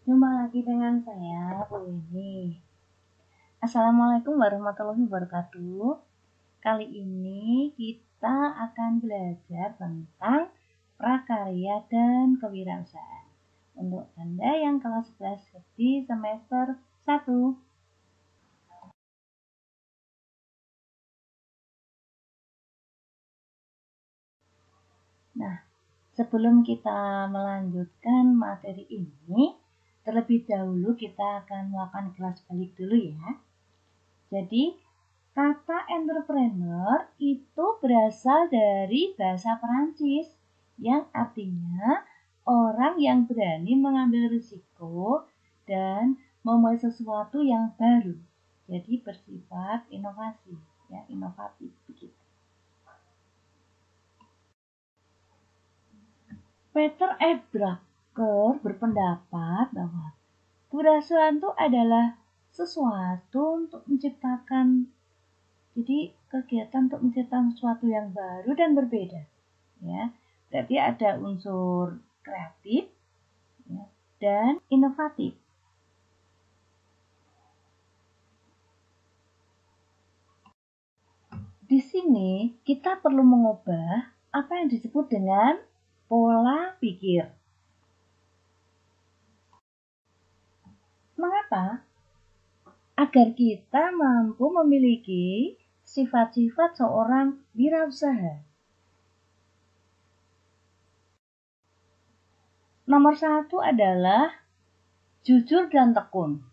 Jumpa lagi dengan saya, Bu Winnie. Assalamualaikum warahmatullahi wabarakatuh. Kali ini kita akan belajar tentang prakarya dan kewirausahaan. Untuk Anda yang kelas 11 di semester 1. Nah, sebelum kita melanjutkan materi ini, terlebih dahulu kita akan melakukan kelas balik dulu ya. Jadi, kata entrepreneur itu berasal dari bahasa Perancis yang artinya orang yang berani mengambil risiko dan memulai sesuatu yang baru. Jadi bersifat inovasi, ya, inovatif begitu. Peter F. Drucker berpendapat bahwa kewirausahaan itu adalah sesuatu untuk menciptakan, jadi kegiatan untuk menciptakan sesuatu yang baru dan berbeda, ya. Berarti ada unsur kreatif, ya, dan inovatif. Di sini kita perlu mengubah apa yang disebut dengan pola pikir. Mengapa? Agar kita mampu memiliki sifat-sifat seorang wirausaha. Nomor 1 adalah jujur dan tekun.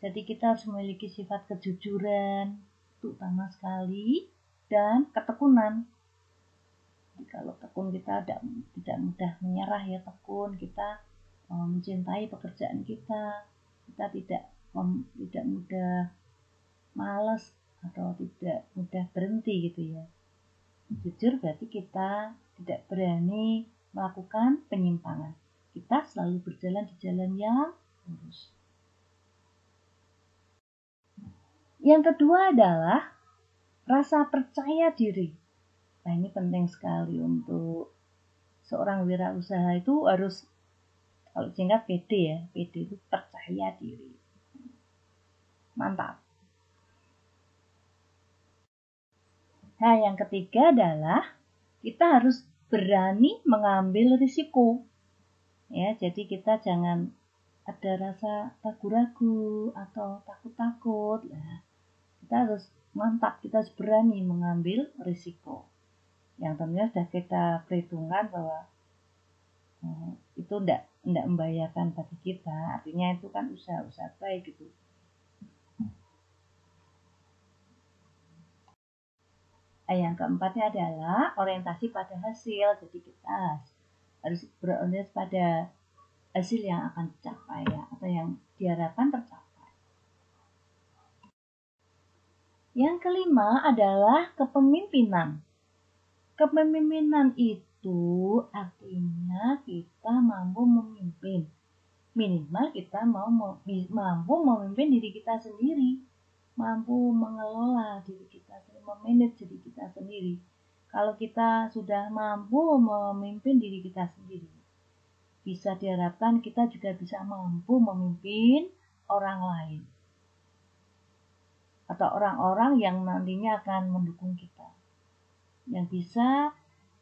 Jadi kita harus memiliki sifat kejujuran, terutama sekali, dan ketekunan. Jadi kalau tekun kita tidak mudah menyerah, ya, tekun kita mencintai pekerjaan kita tidak mudah malas atau tidak mudah berhenti gitu ya. Jujur berarti kita tidak berani melakukan penyimpangan. Kita selalu berjalan di jalan yang lurus. Yang kedua adalah rasa percaya diri. Nah, ini penting sekali untuk seorang wirausaha itu harus, kalau singkat PD ya, PD itu percaya diri. Mantap. Nah, yang ketiga adalah kita harus berani mengambil risiko. Ya, jadi kita jangan ada rasa ragu-ragu atau takut-takut. Nah, kita harus mantap, kita harus berani mengambil risiko. Yang tentunya sudah kita perhitungkan bahwa itu tidak membahayakan bagi kita, artinya itu kan usaha baik gitu. Yang keempatnya adalah orientasi pada hasil. Jadi kita harus berorientasi pada hasil yang akan dicapai, ya, atau yang diharapkan tercapai. Yang kelima adalah kepemimpinan. Kepemimpinan itu artinya kita mampu memimpin. Minimal kita mampu memimpin diri kita sendiri, mampu mengelola diri kita sendiri, memanage diri kita sendiri. Kalau kita sudah mampu memimpin diri kita sendiri, bisa diharapkan kita juga bisa mampu memimpin orang lain atau orang-orang yang nantinya akan mendukung kita, yang bisa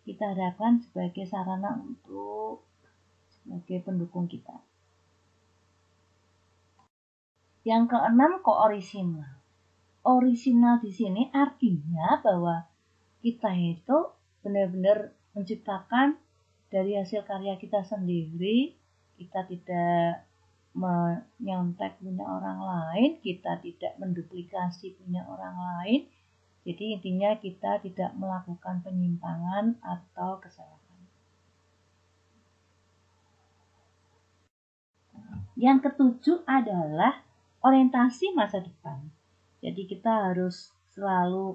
kita harapkan sebagai sarana untuk sebagai pendukung kita. Yang keenam, koorisinal. Orisinal di sini artinya bahwa kita itu benar-benar menciptakan dari hasil karya kita sendiri. Kita tidak menyontek punya orang lain, kita tidak menduplikasi punya orang lain. Jadi intinya kita tidak melakukan penyimpangan atau kesalahan. Yang ketujuh adalah orientasi masa depan. Jadi kita harus selalu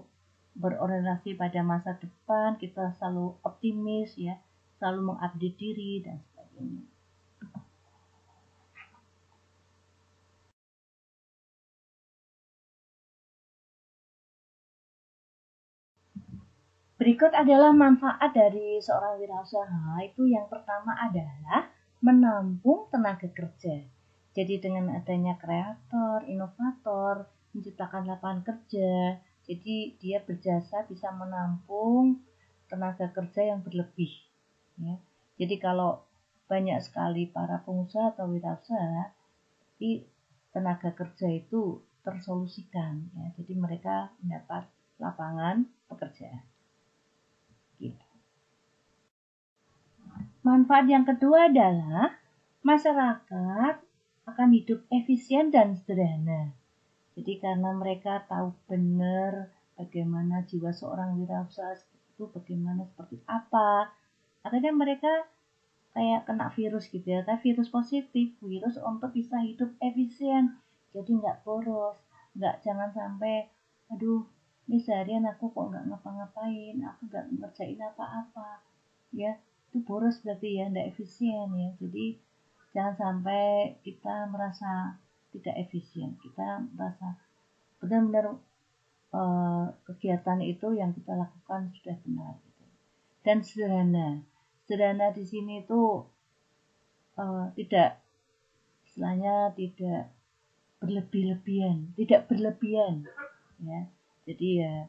berorientasi pada masa depan, kita selalu optimis, ya, selalu mengupdate diri dan sebagainya. Berikut adalah manfaat dari seorang wirausaha. Itu yang pertama adalah menampung tenaga kerja. Jadi dengan adanya kreator, inovator, menciptakan lapangan kerja, jadi dia berjasa bisa menampung tenaga kerja yang berlebih. Ya. Jadi kalau banyak sekali para pengusaha atau wirausaha, tenaga kerja itu tersolusikan. Ya. Jadi mereka mendapat lapangan pekerjaan. Gitu. Manfaat yang kedua adalah masyarakat akan hidup efisien dan sederhana. Jadi karena mereka tahu benar bagaimana jiwa seorang wirausaha itu bagaimana seperti apa, akhirnya mereka kayak kena virus gitu ya, tapi virus positif, virus untuk bisa hidup efisien, jadi nggak boros, jangan sampai, aduh, ini seharian aku kok nggak ngapa-ngapain, aku nggak ngerjain apa-apa, ya, itu boros berarti ya, nggak efisien ya, jadi jangan sampai kita merasa tidak efisien, kita merasa benar-benar kegiatan itu yang kita lakukan sudah benar gitu. Dan sederhana di sini itu tidak istilahnya tidak berlebihan ya, jadi ya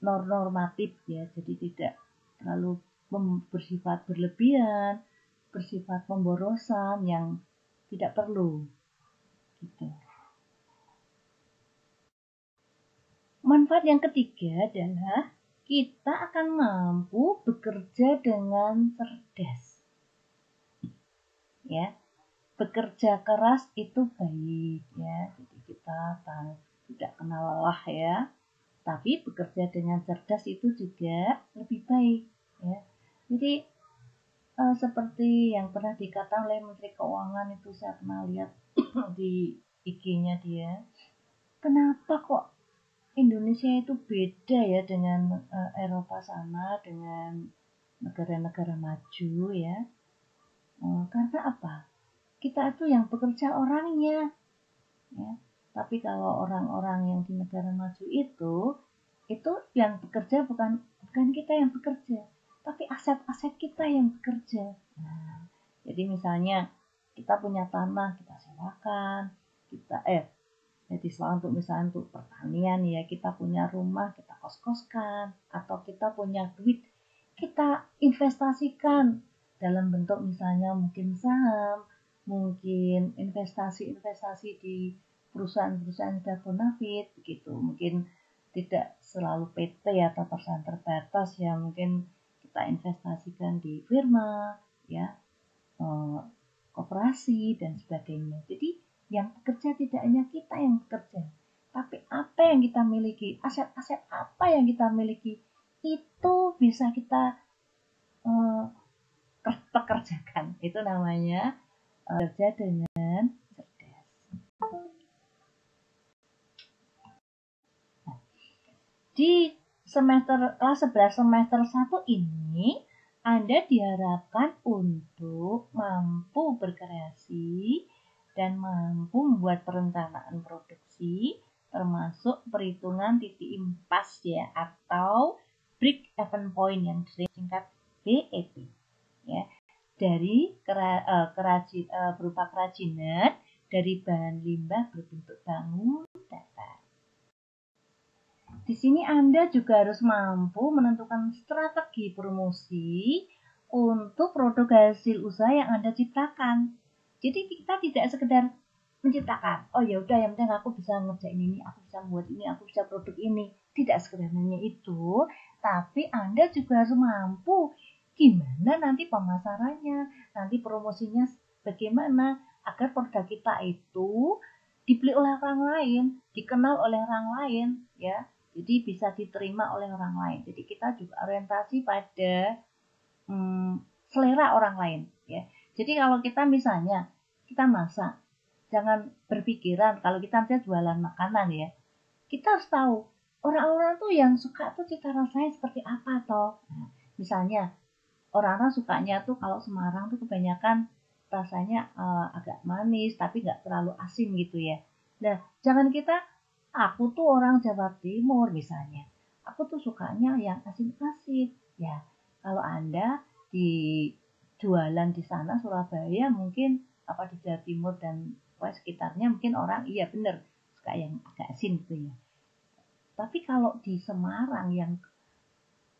normatif ya, jadi tidak terlalu bersifat berlebihan, bersifat pemborosan yang tidak perlu gitu. Manfaat yang ketiga adalah kita akan mampu bekerja dengan cerdas. Ya, bekerja keras itu baik ya, jadi kita tidak kenal lelah ya. Tapi bekerja dengan cerdas itu juga lebih baik ya. Jadi seperti yang pernah dikatakan oleh Menteri Keuangan itu, saya pernah lihat di IG-nya dia. Kenapa kok Indonesia itu beda ya dengan Eropa sana, dengan negara-negara maju ya. Karena apa? Kita itu yang bekerja orangnya. Ya. Tapi kalau orang-orang yang di negara maju itu yang bekerja bukan kita yang bekerja, tapi aset-aset kita yang bekerja. Nah, jadi misalnya kita punya tanah, kita sewakan, jadi misalnya untuk pertanian ya, kita punya rumah, kita kos-koskan, atau kita punya duit, kita investasikan dalam bentuk misalnya mungkin saham, mungkin investasi di perusahaan-perusahaan sudah bonafit begitu, mungkin tidak selalu PT atau perusahaan terbatas ya, mungkin kita investasikan di firma ya, koperasi dan sebagainya. Jadi yang bekerja tidak hanya kita yang bekerja, tapi apa yang kita miliki, aset-aset apa yang kita miliki itu bisa kita pekerjakan. Itu namanya kerja dengan cerdas. Di kelas 11 semester 1 ini, Anda diharapkan untuk mampu berkreasi dan mampu membuat perencanaan produksi, termasuk perhitungan titik impas ya, atau break even point yang disingkat BEP ya, dari berupa kerajinan dari bahan limbah berbentuk bangun datar. Di sini Anda juga harus mampu menentukan strategi promosi untuk produk hasil usaha yang Anda ciptakan. Jadi kita tidak sekedar menciptakan, oh ya udah yang penting aku bisa ngerjain ini, aku bisa buat ini, aku bisa produk ini. Tidak sekedar hanya itu, tapi Anda juga harus mampu gimana nanti pemasarannya, nanti promosinya bagaimana agar produk kita itu dibeli oleh orang lain, dikenal oleh orang lain ya. Jadi bisa diterima oleh orang lain. Jadi kita juga orientasi pada selera orang lain ya. Jadi kalau kita misalnya kita masak, jangan berpikiran kalau kita misalnya jualan makanan ya, kita harus tahu orang-orang tuh yang suka tuh cita rasanya seperti apa toh. Nah, misalnya orang-orang sukanya tuh kalau Semarang tuh kebanyakan rasanya agak manis tapi nggak terlalu asin gitu ya. Nah, jangan kita, aku tuh orang Jawa Timur misalnya, aku tuh sukanya yang asin-asin. Ya, kalau Anda di jualan di sana Surabaya mungkin di Jawa Timur dan sekitarnya mungkin orang iya bener suka yang agak asin gitu ya. Tapi kalau di Semarang yang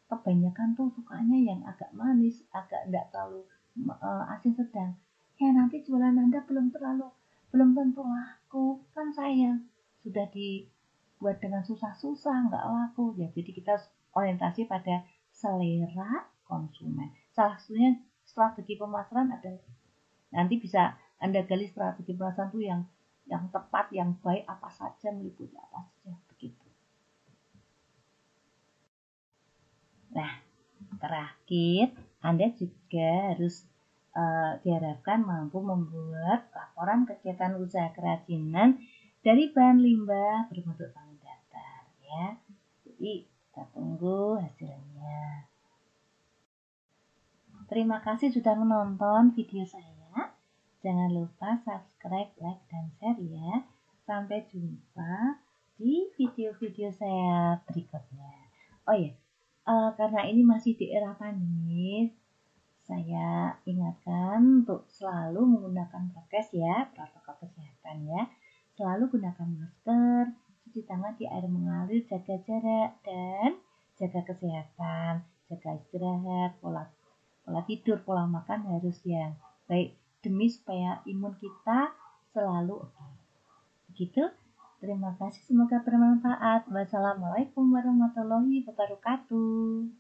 kebanyakan tuh sukanya yang agak manis, agak enggak terlalu asin sedang. Ya nanti jualan Anda belum tentu laku. Kan sayang. Sudah dibuat dengan susah-susah enggak laku. Ya jadi kita orientasi pada selera konsumen. Salah satunya strategi pemasaran adalah nanti bisa Anda gali strategi pemasaran tuh yang tepat, yang baik apa saja, meliputi apa saja begitu. Nah, terakhir, Anda juga harus diharapkan mampu membuat laporan kegiatan usaha kerajinan dari bahan limbah berbentuk tanggung datar ya. Jadi kita tunggu hasilnya. Terima kasih sudah menonton video saya. Jangan lupa subscribe, like, dan share ya. Sampai jumpa di video-video saya berikutnya. Oh ya, karena ini masih di era pandemi, saya ingatkan untuk selalu menggunakan prokes ya, protokol kesehatan ya. Selalu gunakan masker, cuci tangan di air mengalir, jaga jarak, dan jaga kesehatan, jaga istirahat, pola tidur, pola makan harus yang baik demi supaya imun kita selalu oke. Begitu. Terima kasih, semoga bermanfaat. Wassalamualaikum warahmatullahi wabarakatuh.